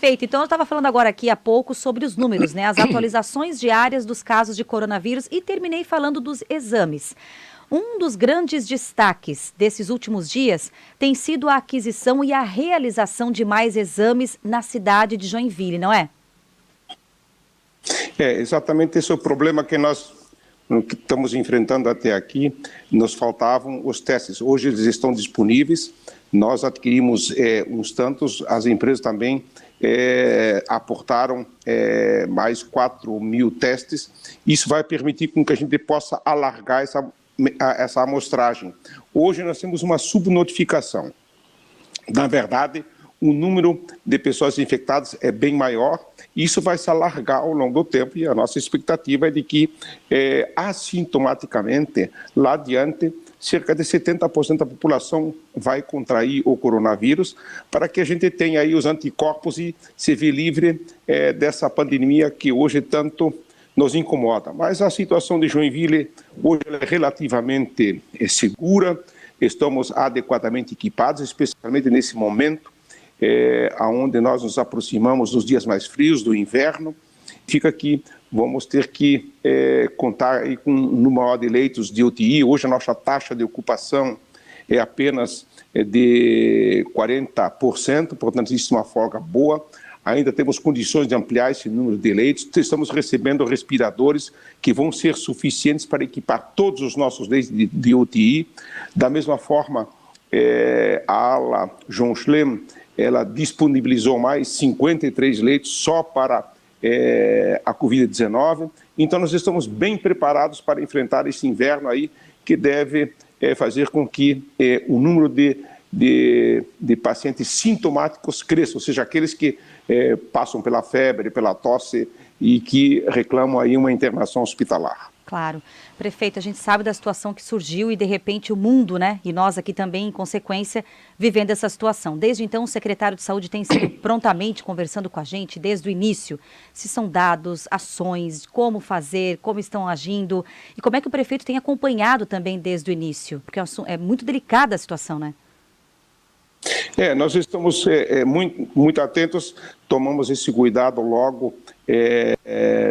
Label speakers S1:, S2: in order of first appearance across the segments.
S1: Prefeito, então eu estava falando agora aqui há pouco sobre os números, né? As atualizações diárias dos casos de coronavírus e terminei falando dos exames. Um dos grandes destaques desses últimos dias tem sido a aquisição e a realização de mais exames na cidade de Joinville, não é?
S2: Exatamente esse é o problema que nós estamos enfrentando até aqui. Nos faltavam os testes. Hoje eles estão disponíveis. Nós adquirimos uns tantos, as empresas também aportaram mais 4.000 testes. Isso vai permitir com que a gente possa alargar essa amostragem. Hoje nós temos uma subnotificação. Na verdade, o número de pessoas infectadas é bem maior, e isso vai se alargar ao longo do tempo, e a nossa expectativa é de que, assintomaticamente, lá adiante, cerca de 70% da população vai contrair o coronavírus, para que a gente tenha aí os anticorpos e se vê livre dessa pandemia que hoje tanto nos incomoda. Mas a situação de Joinville hoje é relativamente segura, estamos adequadamente equipados, especialmente nesse momento, onde nós nos aproximamos dos dias mais frios, do inverno. Fica que vamos ter que contar aí com um número maior de leitos de UTI. Hoje a nossa taxa de ocupação é apenas de 40%, portanto existe uma folga boa. Ainda temos condições de ampliar esse número de leitos. Estamos recebendo respiradores que vão ser suficientes para equipar todos os nossos leitos de UTI. Da mesma forma, a ala João Schlem, ela disponibilizou mais 53 leitos só para a Covid-19. Então, nós estamos bem preparados para enfrentar esse inverno aí, que deve fazer com que o número de pacientes sintomáticos cresça, ou seja, aqueles que passam pela febre, pela tosse e que reclamam aí uma internação hospitalar.
S1: Claro. Prefeito, a gente sabe da situação que surgiu e, de repente, o mundo, né, e nós aqui também, em consequência, vivendo essa situação. Desde então, o secretário de Saúde tem sido prontamente conversando com a gente, desde o início, se são dados, ações, como fazer, como estão agindo, e como é que o prefeito tem acompanhado também desde o início, porque é muito delicada a situação, né?
S2: Nós estamos muito atentos, tomamos esse cuidado logo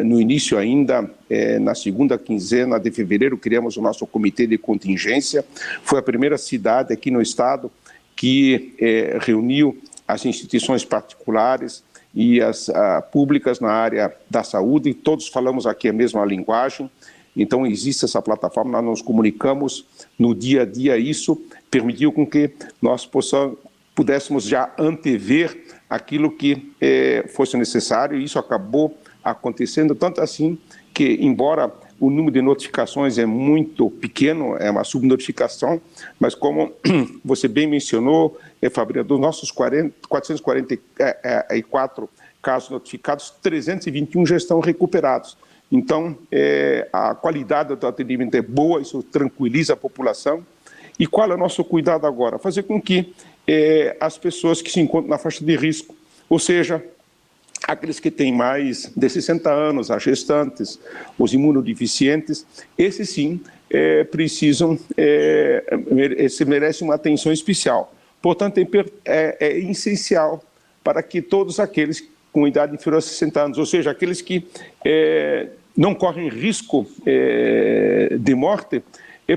S2: no início ainda, na segunda quinzena de fevereiro, criamos o nosso comitê de contingência. Foi a primeira cidade aqui no estado que reuniu as instituições particulares e as públicas na área da saúde, e todos falamos aqui a mesma linguagem. Então existe essa plataforma, nós nos comunicamos no dia a dia. Isso permitiu com que nós pudéssemos já antever aquilo que fosse necessário, e isso acabou acontecendo, tanto assim que, embora o número de notificações é muito pequeno, é uma subnotificação, mas como você bem mencionou, Fabrício, dos nossos 444 casos notificados, 321 já estão recuperados. Então, a qualidade do atendimento é boa, isso tranquiliza a população. E qual é o nosso cuidado agora? Fazer com que as pessoas que se encontram na faixa de risco, ou seja, aqueles que têm mais de 60 anos, as gestantes, os imunodeficientes, esses sim precisam, merecem uma atenção especial. Portanto, é essencial para que todos aqueles com idade inferior a 60 anos, ou seja, aqueles que não correm risco de morte,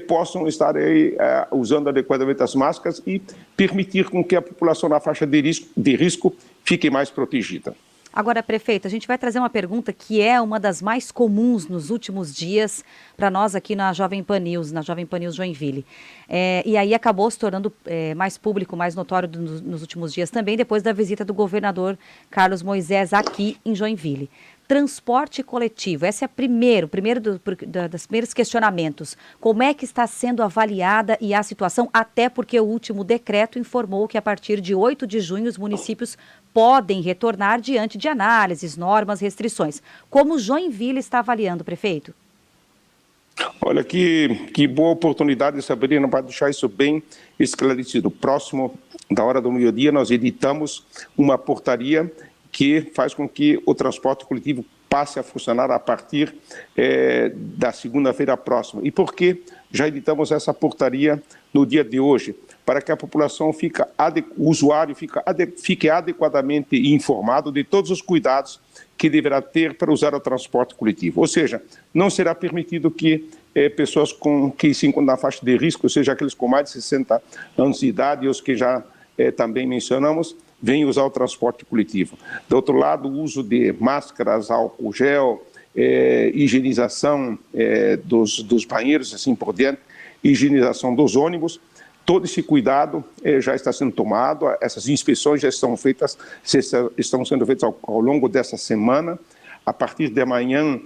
S2: possam estar aí, usando adequadamente as máscaras e permitir com que a população na faixa de risco fique mais protegida.
S1: Agora, prefeito, a gente vai trazer uma pergunta que é uma das mais comuns nos últimos dias para nós aqui na Jovem Pan News Joinville. E aí acabou se tornando mais público, mais notório nos últimos dias também, depois da visita do governador Carlos Moisés aqui em Joinville. Transporte coletivo, esse é o primeiro dos primeiros questionamentos. Como é que está sendo avaliada e a situação, até porque o último decreto informou que a partir de 8 de junho os municípios podem retornar diante de análises, normas, restrições. Como Joinville está avaliando, prefeito?
S2: Olha, que boa oportunidade, Sabrina, para deixar isso bem esclarecido. Próximo da hora do meio-dia, nós editamos uma portaria que faz com que o transporte coletivo passe a funcionar a partir da segunda-feira próxima. E por que já editamos essa portaria no dia de hoje? para que a população o usuário fique adequadamente informado de todos os cuidados que deverá ter para usar o transporte coletivo. Ou seja, não será permitido que pessoas que se encontram na faixa de risco, ou seja, aqueles com mais de 60 anos de idade e os que já também mencionamos, venham usar o transporte coletivo. Do outro lado, o uso de máscaras, álcool gel, higienização dos banheiros, assim por diante, higienização dos ônibus. Todo esse cuidado já está sendo tomado, essas inspeções já estão sendo feitas ao longo dessa semana. A partir de amanhã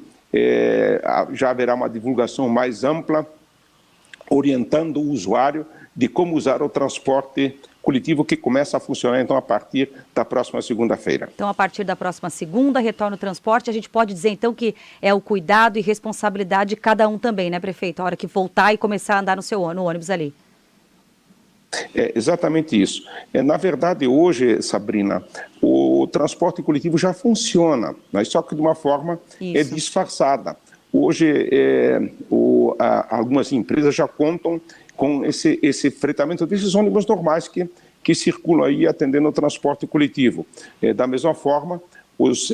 S2: já haverá uma divulgação mais ampla, orientando o usuário de como usar o transporte coletivo, que começa a funcionar, então, a partir da próxima segunda-feira.
S1: Então, a partir da próxima segunda, retorna o transporte. A gente pode dizer, então, que é o cuidado e responsabilidade de cada um também, né, prefeito? A hora que voltar e começar a andar no ônibus ali.
S2: É exatamente isso. Na verdade, hoje, Sabrina, o transporte coletivo já funciona, mas só que de uma forma disfarçada. Hoje, algumas empresas já contam com esse fretamento desses ônibus normais que circulam aí atendendo o transporte coletivo. Da mesma forma, os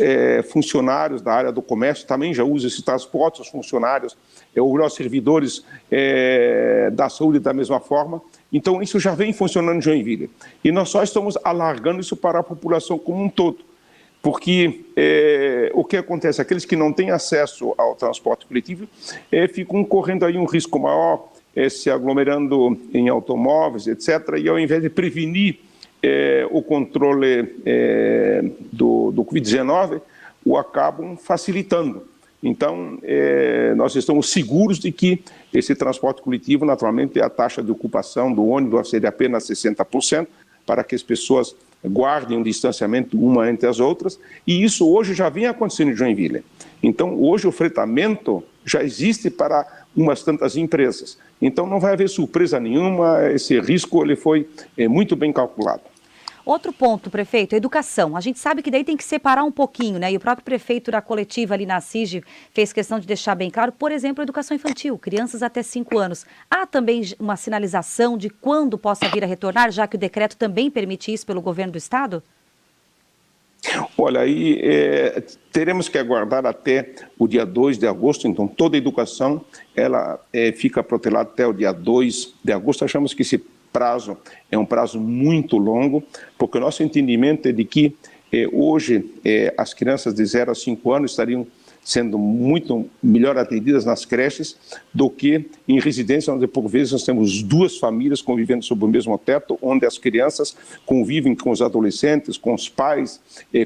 S2: funcionários da área do comércio também já usam esse transporte, os funcionários, os servidores da saúde da mesma forma. Então, isso já vem funcionando em Joinville. E nós só estamos alargando isso para a população como um todo. Porque o que acontece? Aqueles que não têm acesso ao transporte coletivo ficam correndo aí um risco maior, se aglomerando em automóveis, etc. E ao invés de prevenir o controle do Covid-19, o acabam facilitando. Então, nós estamos seguros de que esse transporte coletivo, naturalmente, a taxa de ocupação do ônibus seria apenas 60%, para que as pessoas guardem um distanciamento uma entre as outras, e isso hoje já vem acontecendo em Joinville. Então, hoje o fretamento já existe para umas tantas empresas. Então, não vai haver surpresa nenhuma, esse risco ele foi muito bem calculado.
S1: Outro ponto, prefeito, educação. A gente sabe que daí tem que separar um pouquinho, né? E o próprio prefeito da coletiva ali na CIG fez questão de deixar bem claro, por exemplo, a educação infantil, crianças até 5 anos. Há também uma sinalização de quando possa vir a retornar, já que o decreto também permite isso pelo governo do estado?
S2: Olha, aí teremos que aguardar até o dia 2 de agosto, então toda a educação ela fica protelada até o dia 2 de agosto. Achamos que esse prazo é um prazo muito longo, porque o nosso entendimento é de que hoje as crianças de 0 a 5 anos estariam sendo muito melhor atendidas nas creches do que em residência, onde por vezes nós temos 2 famílias convivendo sob o mesmo teto, onde as crianças convivem com os adolescentes, com os pais,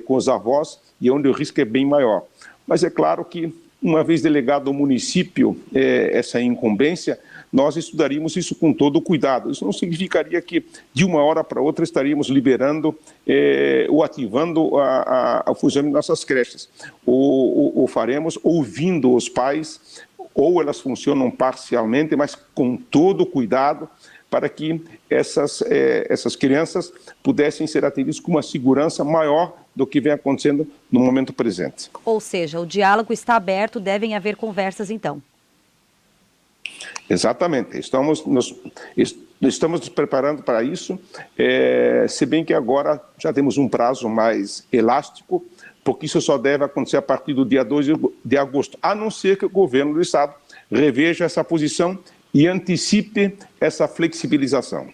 S2: com os avós, e onde o risco é bem maior. Mas é claro que, uma vez delegado ao município essa incumbência, nós estudaríamos isso com todo o cuidado. Isso não significaria que, de uma hora para outra, estaríamos liberando ou ativando o funcionamento de nossas creches. O faremos ouvindo os pais, ou elas funcionam parcialmente, mas com todo o cuidado, para que essas crianças pudessem ser atendidas com uma segurança maior do que vem acontecendo no momento presente.
S1: Ou seja, o diálogo está aberto, devem haver conversas então.
S2: Exatamente, estamos nos preparando para isso, se bem que agora já temos um prazo mais elástico, porque isso só deve acontecer a partir do dia 2 de agosto, a não ser que o governo do estado reveja essa posição e antecipe essa flexibilização.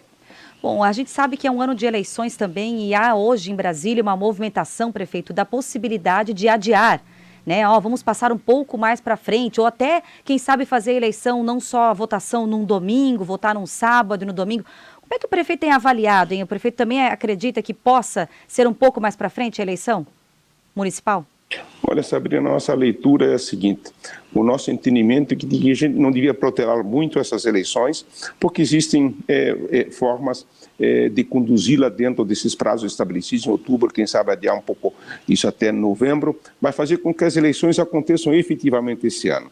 S1: Bom, a gente sabe que é um ano de eleições também e há hoje em Brasília uma movimentação, prefeito, da possibilidade de adiar, né? Vamos passar um pouco mais para frente, ou até, quem sabe, fazer a eleição, não só a votação num domingo, votar num sábado e no domingo. Como é que o prefeito tem avaliado, hein? O prefeito também acredita que possa ser um pouco mais para frente a eleição municipal?
S2: Olha, Sabrina, a nossa leitura é a seguinte: o nosso entendimento é que a gente não devia protelar muito essas eleições, porque existem formas de conduzi-la dentro desses prazos estabelecidos em outubro, quem sabe adiar um pouco isso até novembro, vai fazer com que as eleições aconteçam efetivamente esse ano.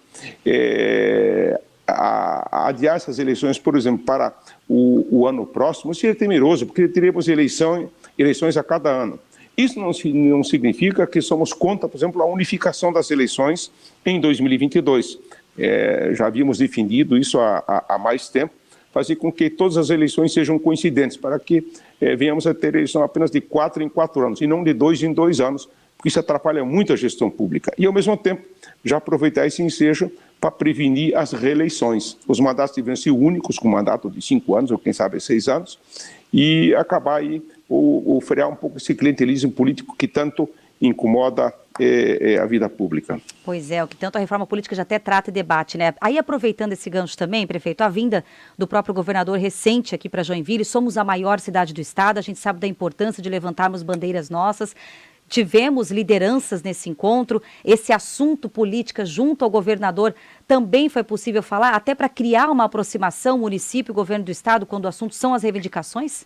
S2: Adiar essas eleições, por exemplo, para o ano próximo, seria temeroso, porque teremos eleições a cada ano. Isso não significa que somos contra, por exemplo, a unificação das eleições em 2022. Já havíamos defendido isso há mais tempo, fazer com que todas as eleições sejam coincidentes, para que venhamos a ter eleição apenas de 4 em 4 anos, e não de 2 em 2 anos, porque isso atrapalha muito a gestão pública. E, ao mesmo tempo, já aproveitar esse ensejo para prevenir as reeleições. Os mandatos devem ser únicos, com mandato de 5 anos, ou quem sabe 6 anos, e acabar aí, ou frear um pouco esse clientelismo político que tanto incomoda a vida pública.
S1: Pois é, o que tanto a reforma política já até trata e debate, né? Aí, aproveitando esse gancho também, prefeito, a vinda do próprio governador recente aqui para Joinville, somos a maior cidade do estado, a gente sabe da importância de levantarmos bandeiras nossas. Tivemos lideranças nesse encontro, esse assunto política junto ao governador também foi possível falar, até para criar uma aproximação município e governo do estado, quando o assunto são as reivindicações?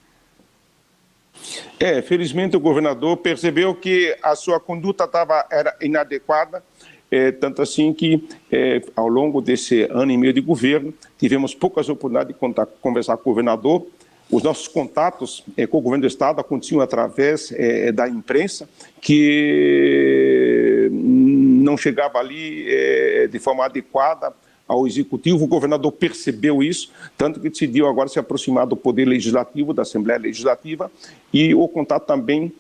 S2: Felizmente o governador percebeu que a sua conduta era inadequada, tanto assim que ao longo desse ano e meio de governo tivemos poucas oportunidades de conversar com o governador. Os nossos contatos com o governo do estado aconteciam através da imprensa, que não chegava ali de forma adequada ao executivo. O governador percebeu isso, tanto que decidiu agora se aproximar do poder legislativo, da Assembleia Legislativa, e o contato também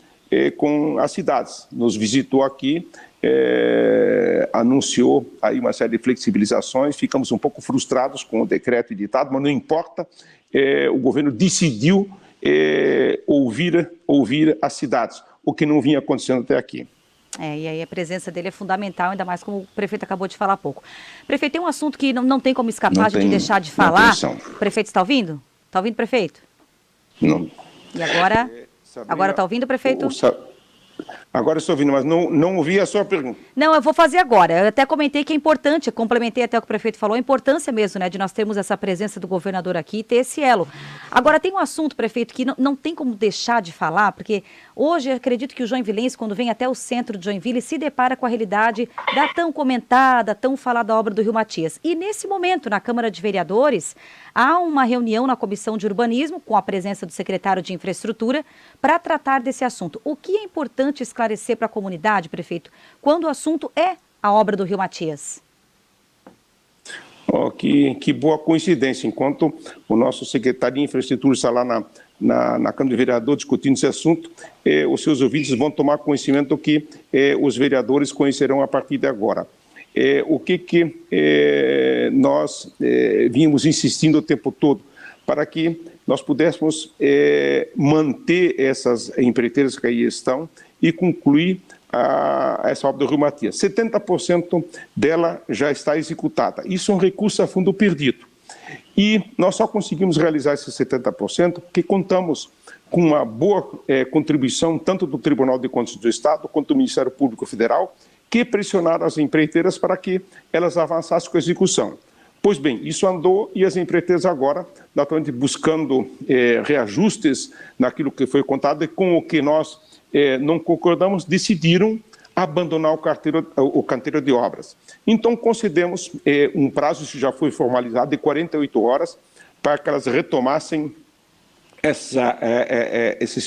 S2: com as cidades. Nos visitou aqui, anunciou aí uma série de flexibilizações, ficamos um pouco frustrados com o decreto editado, mas não importa, o governo decidiu ouvir as cidades, o que não vinha acontecendo até aqui.
S1: E aí a presença dele é fundamental, ainda mais como o prefeito acabou de falar há pouco. Prefeito, tem um assunto que não tem como escapar de deixar de falar. Prefeito, está ouvindo? Está ouvindo, prefeito?
S2: Não.
S1: E agora? Agora está ouvindo, prefeito?
S2: Agora estou ouvindo, mas não ouvi a sua pergunta.
S1: Não, eu vou fazer agora. Eu até comentei que é importante, complementei até o que o prefeito falou, a importância mesmo, né, de nós termos essa presença do governador aqui e ter esse elo. Agora, tem um assunto, prefeito, que não tem como deixar de falar, porque hoje eu acredito que o joinvilense, quando vem até o centro de Joinville, se depara com a realidade da tão comentada, tão falada obra do Rio Matias. E nesse momento, na Câmara de Vereadores, há uma reunião na Comissão de Urbanismo, com a presença do secretário de Infraestrutura, para tratar desse assunto. O que é importante esclarecer para a comunidade, prefeito, quando o assunto é a obra do Rio Matias?
S2: Que boa coincidência. Enquanto o nosso secretário de Infraestrutura está lá na Câmara de Vereadores discutindo esse assunto, os seus ouvintes vão tomar conhecimento do que os vereadores conhecerão a partir de agora. O que nós vínhamos insistindo o tempo todo para que nós pudéssemos manter essas empreiteiras que aí estão e concluir essa obra do Rio Matias. 70% dela já está executada. Isso é um recurso a fundo perdido. E nós só conseguimos realizar esses 70% porque contamos com uma boa contribuição tanto do Tribunal de Contas do Estado quanto do Ministério Público Federal, que pressionaram as empreiteiras para que elas avançassem com a execução. Pois bem, isso andou e as empreiteiras agora, naturalmente buscando reajustes naquilo que foi contado e com o que nós não concordamos, decidiram abandonar o canteiro de obras. Então, concedemos um prazo, isso já foi formalizado, de 48 horas, para que elas retomassem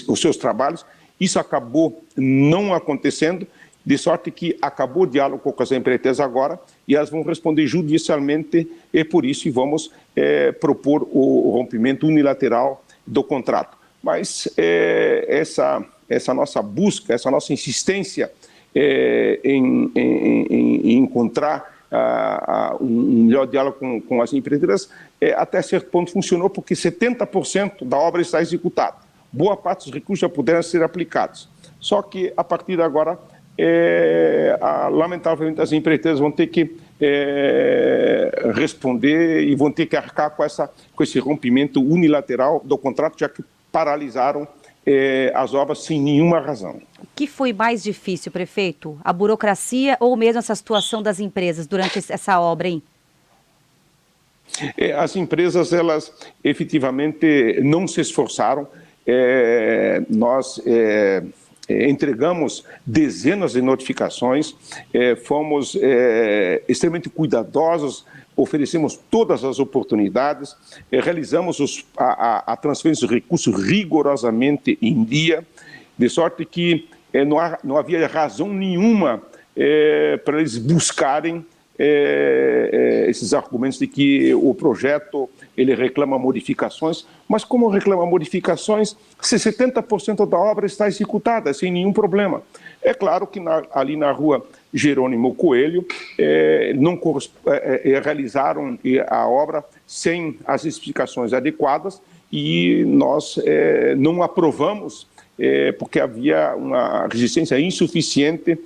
S2: os seus trabalhos. Isso acabou não acontecendo, de sorte que acabou o diálogo com as empreiteiras agora e elas vão responder judicialmente e por isso vamos propor o rompimento unilateral do contrato. Mas essa nossa busca, essa nossa insistência em encontrar um melhor diálogo com as empreiteiras, até certo ponto funcionou, porque 70% da obra está executada. Boa parte dos recursos já puderam ser aplicados. Só que, a partir de agora, lamentavelmente, as empreiteiras vão ter que responder e vão ter que arcar com esse rompimento unilateral do contrato, já que paralisaram as obras sem nenhuma razão.
S1: O que foi mais difícil, prefeito? A burocracia ou mesmo essa situação das empresas durante essa obra, hein?
S2: As empresas, elas efetivamente não se esforçaram. Nós entregamos dezenas de notificações, fomos extremamente cuidadosos, oferecemos todas as oportunidades, realizamos a transferência de recursos rigorosamente em dia, de sorte que não havia razão nenhuma para eles buscarem esses argumentos de que o projeto ele reclama modificações, mas como reclama modificações se 70% da obra está executada sem nenhum problema? É claro que ali na rua Jerônimo Coelho não realizaram a obra sem as especificações adequadas e nós não aprovamos porque havia uma resistência insuficiente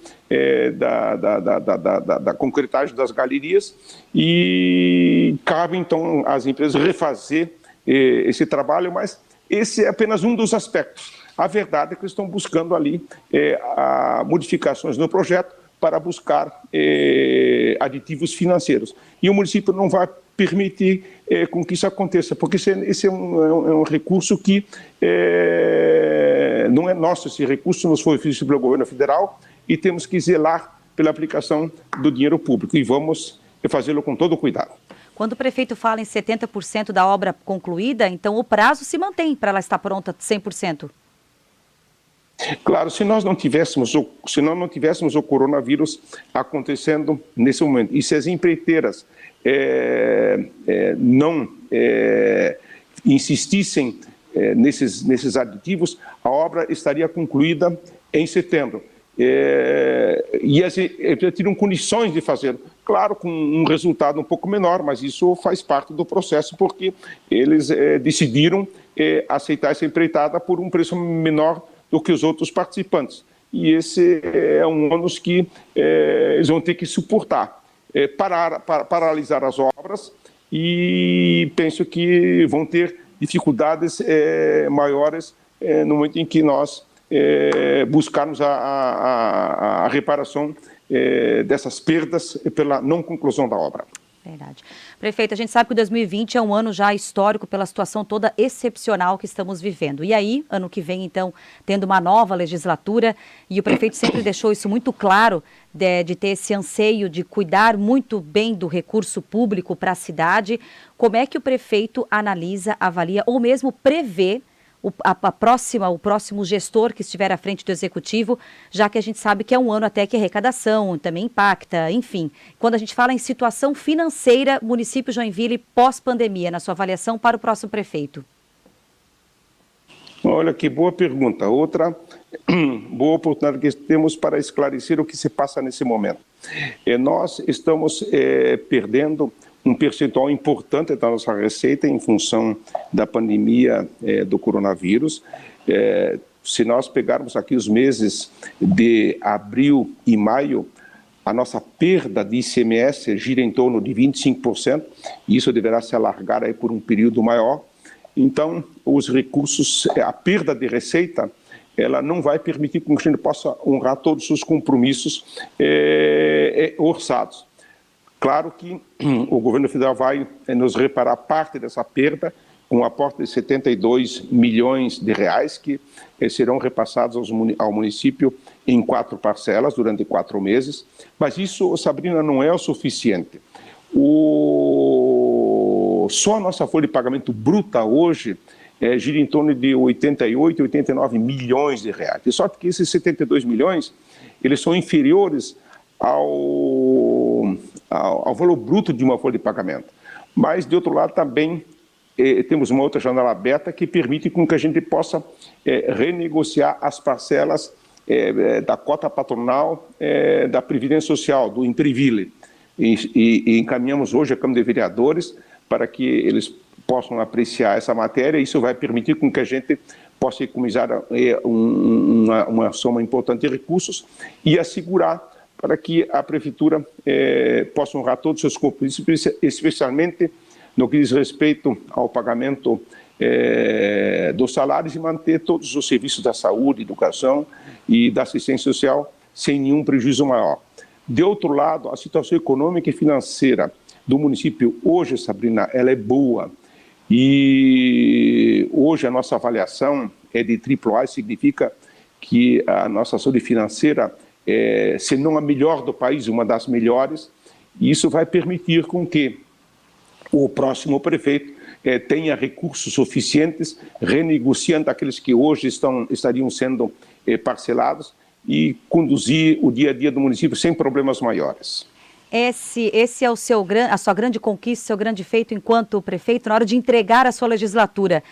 S2: da concretagem das galerias e cabe, então, às empresas refazer esse trabalho, mas esse é apenas um dos aspectos. A verdade é que eles estão buscando ali modificações no projeto para buscar aditivos financeiros. E o município não vai permitir com que isso aconteça, porque esse é um recurso que não é nosso, esse recurso nos foi oferecido pelo governo federal e temos que zelar pela aplicação do dinheiro público e vamos fazê-lo com todo cuidado.
S1: Quando o prefeito fala em 70% da obra concluída, então o prazo se mantém para ela estar pronta 100%?
S2: Claro, se nós não tivéssemos o coronavírus acontecendo nesse momento, e se as empreiteiras não insistissem nesses aditivos, a obra estaria concluída em setembro. E as empresas teriam condições de fazer, claro, com um resultado um pouco menor, mas isso faz parte do processo, porque eles decidiram aceitar essa empreitada por um preço menor do que os outros participantes. E esse é um ônus que eles vão ter que suportar. Paralisar as obras e penso que vão ter dificuldades maiores no momento em que nós buscarmos a reparação dessas perdas pela não conclusão da obra.
S1: Verdade. Prefeito, a gente sabe que o 2020 é um ano já histórico pela situação toda excepcional que estamos vivendo. E aí, ano que vem, então, tendo uma nova legislatura, e o prefeito sempre deixou isso muito claro, de ter esse anseio de cuidar muito bem do recurso público para a cidade. Como é que o prefeito analisa, avalia ou mesmo prevê o próximo gestor que estiver à frente do executivo, já que a gente sabe que é um ano até que a arrecadação também impacta, enfim. Quando a gente fala em situação financeira, município Joinville pós-pandemia, na sua avaliação para o próximo prefeito?
S2: Olha, que boa pergunta. Outra boa oportunidade que temos para esclarecer o que se passa nesse momento. Nós estamos perdendo um percentual importante da nossa receita em função da pandemia do coronavírus. Se nós pegarmos aqui os meses de abril e maio, a nossa perda de ICMS gira em torno de 25%, e isso deverá se alargar aí por um período maior. Então, os recursos, a perda de receita, ela não vai permitir que a gente possa honrar todos os compromissos orçados. Claro que o governo federal vai nos reparar parte dessa perda com um aporte de 72 milhões de reais que serão repassados ao município em 4 parcelas durante 4 meses. Mas isso, Sabrina, não é o suficiente. Só a nossa folha de pagamento bruta hoje gira em torno de 88, 89 milhões de reais. De sorte que esses 72 milhões, eles são inferiores ao valor bruto de uma folha de pagamento. Mas, de outro lado, também temos uma outra janela aberta que permite com que a gente possa renegociar as parcelas da cota patronal da Previdência Social, do Imprevile. E encaminhamos hoje a Câmara de Vereadores para que eles possam apreciar essa matéria. Isso vai permitir com que a gente possa economizar uma soma importante de recursos e assegurar para que a Prefeitura possa honrar todos os seus compromissos, especialmente no que diz respeito ao pagamento dos salários e manter todos os serviços da saúde, educação e da assistência social sem nenhum prejuízo maior. De outro lado, a situação econômica e financeira do município hoje, Sabrina, ela é boa. E hoje a nossa avaliação é de AAA, significa que a nossa saúde financeira se não a melhor do país, uma das melhores, e isso vai permitir com que o próximo prefeito tenha recursos suficientes, renegociando aqueles que hoje estariam sendo parcelados e conduzir o dia a dia do município sem problemas maiores.
S1: Esse é a sua grande conquista, seu grande feito enquanto prefeito, na hora de entregar a sua legislatura.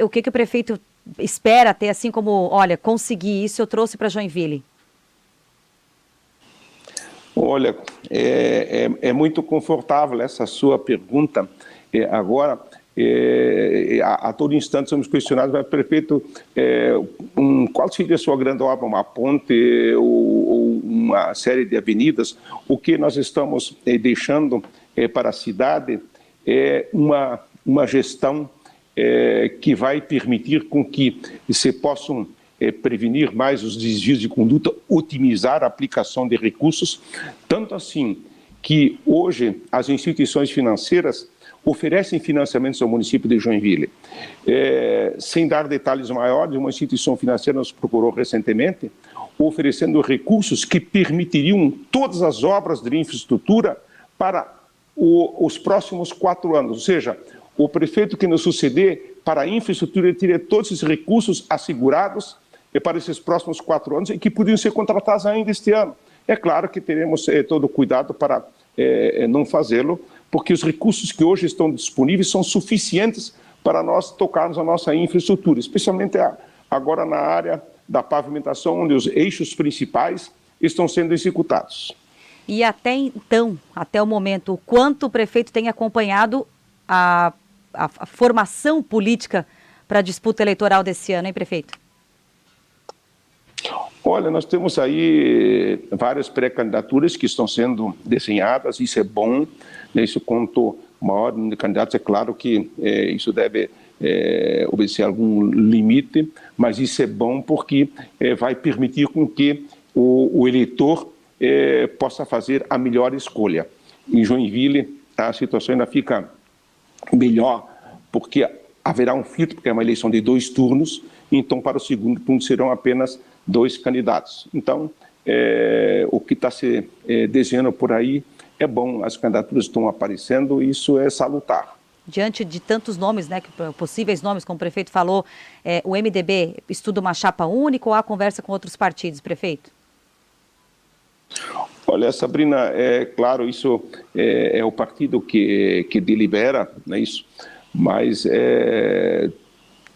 S1: O que o prefeito espera ter, assim como, olha, consegui isso, eu trouxe para Joinville?
S2: Olha, é muito confortável essa sua pergunta. Agora, a todo instante somos questionados, mas prefeito, qual seria a sua grande obra? Uma ponte ou uma série de avenidas? O que nós estamos deixando para a cidade é uma gestão que vai permitir com que se possam prevenir mais os desvios de conduta, otimizar a aplicação de recursos, tanto assim que hoje as instituições financeiras oferecem financiamentos ao município de Joinville. Sem dar detalhes maiores, uma instituição financeira nos procurou recentemente, oferecendo recursos que permitiriam todas as obras de infraestrutura para os próximos 4 anos. Ou seja, o prefeito que nos suceder para a infraestrutura teria todos esses recursos assegurados para esses próximos 4 anos e que podiam ser contratados ainda este ano. É claro que teremos todo o cuidado para não fazê-lo, porque os recursos que hoje estão disponíveis são suficientes para nós tocarmos a nossa infraestrutura, especialmente agora na área da pavimentação, onde os eixos principais estão sendo executados.
S1: E até então, até o momento, o quanto o prefeito tem acompanhado a formação política para a disputa eleitoral desse ano, hein, prefeito?
S2: Olha, nós temos aí várias pré-candidaturas que estão sendo desenhadas, isso é bom, né? Isso quanto maior número de candidatos, é claro que isso deve obedecer a algum limite, mas isso é bom porque vai permitir com que o eleitor possa fazer a melhor escolha. Em Joinville, a situação ainda fica melhor, porque haverá um filtro, porque é uma eleição de 2 turnos, então para o segundo turno serão apenas 2 candidatos. Então, o que está se desenhando por aí é bom, as candidaturas estão aparecendo, isso é salutar.
S1: Diante de tantos nomes, né, possíveis nomes, como o prefeito falou, o MDB estuda uma chapa única ou há conversa com outros partidos, prefeito?
S2: Olha, Sabrina, é claro, isso é o partido que delibera, não é isso? Mas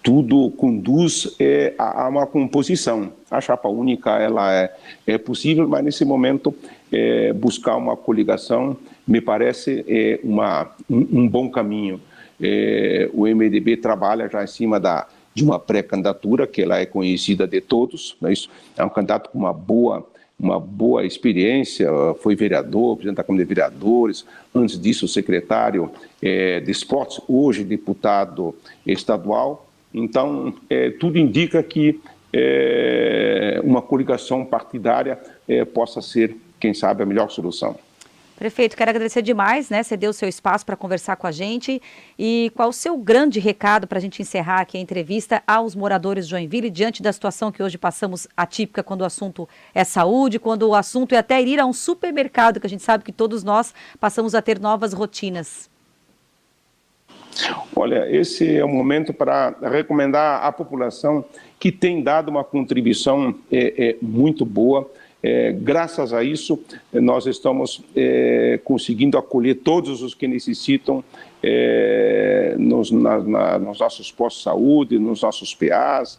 S2: tudo conduz a uma composição. A chapa única ela é possível, mas nesse momento buscar uma coligação me parece um bom caminho. O MDB trabalha já em cima de uma pré-candidatura, que ela é conhecida de todos, não é isso? É um candidato com uma boa experiência, foi vereador, presidente da Câmara de Vereadores, antes disso secretário de esportes, hoje deputado estadual. Então, tudo indica que uma coligação partidária possa ser, quem sabe, a melhor solução.
S1: Prefeito, quero agradecer demais, né? Você deu o seu espaço para conversar com a gente. E qual o seu grande recado para a gente encerrar aqui a entrevista aos moradores de Joinville, diante da situação que hoje passamos atípica, quando o assunto é saúde, quando o assunto é até ir a um supermercado, que a gente sabe que todos nós passamos a ter novas rotinas.
S2: Olha, esse é o momento para recomendar à população que tem dado uma contribuição muito boa. Graças a isso, nós estamos conseguindo acolher todos os que necessitam nos nossos postos de saúde, nos nossos PAs,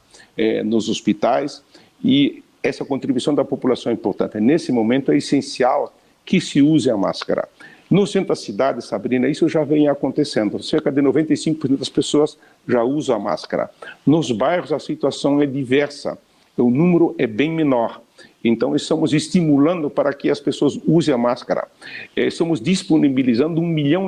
S2: nos hospitais, e essa contribuição da população é importante. Nesse momento é essencial que se use a máscara. No centro da cidade, Sabrina, isso já vem acontecendo. Cerca de 95% das pessoas já usam a máscara. Nos bairros a situação é diversa, o número é bem menor. Então, estamos estimulando para que as pessoas usem a máscara. Estamos disponibilizando 1,5 milhão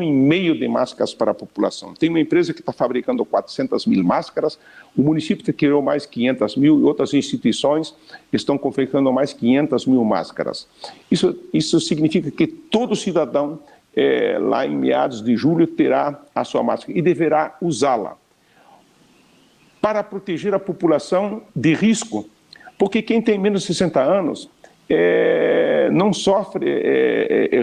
S2: de máscaras para a população. Tem uma empresa que está fabricando 400 mil máscaras, o município criou mais 500 mil e outras instituições estão confeccionando mais 500 mil máscaras. Isso significa que todo cidadão, lá em meados de julho, terá a sua máscara e deverá usá-la para proteger a população de risco. Porque quem tem menos de 60 anos não sofre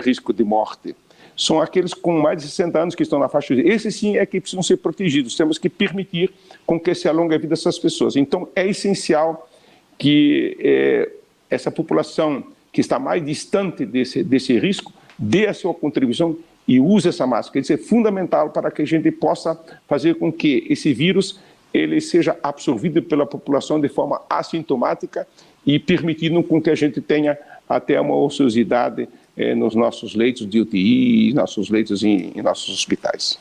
S2: risco de morte. São aqueles com mais de 60 anos que estão na faixa de... Esses sim é que precisam ser protegidos. Temos que permitir com que se alongue a vida dessas pessoas. Então, é essencial que essa população que está mais distante desse risco dê a sua contribuição e use essa máscara. Isso é fundamental para que a gente possa fazer com que esse vírus ele seja absorvido pela população de forma assintomática e permitindo com que a gente tenha até uma ociosidade nos nossos leitos de UTI, nossos leitos em nossos hospitais.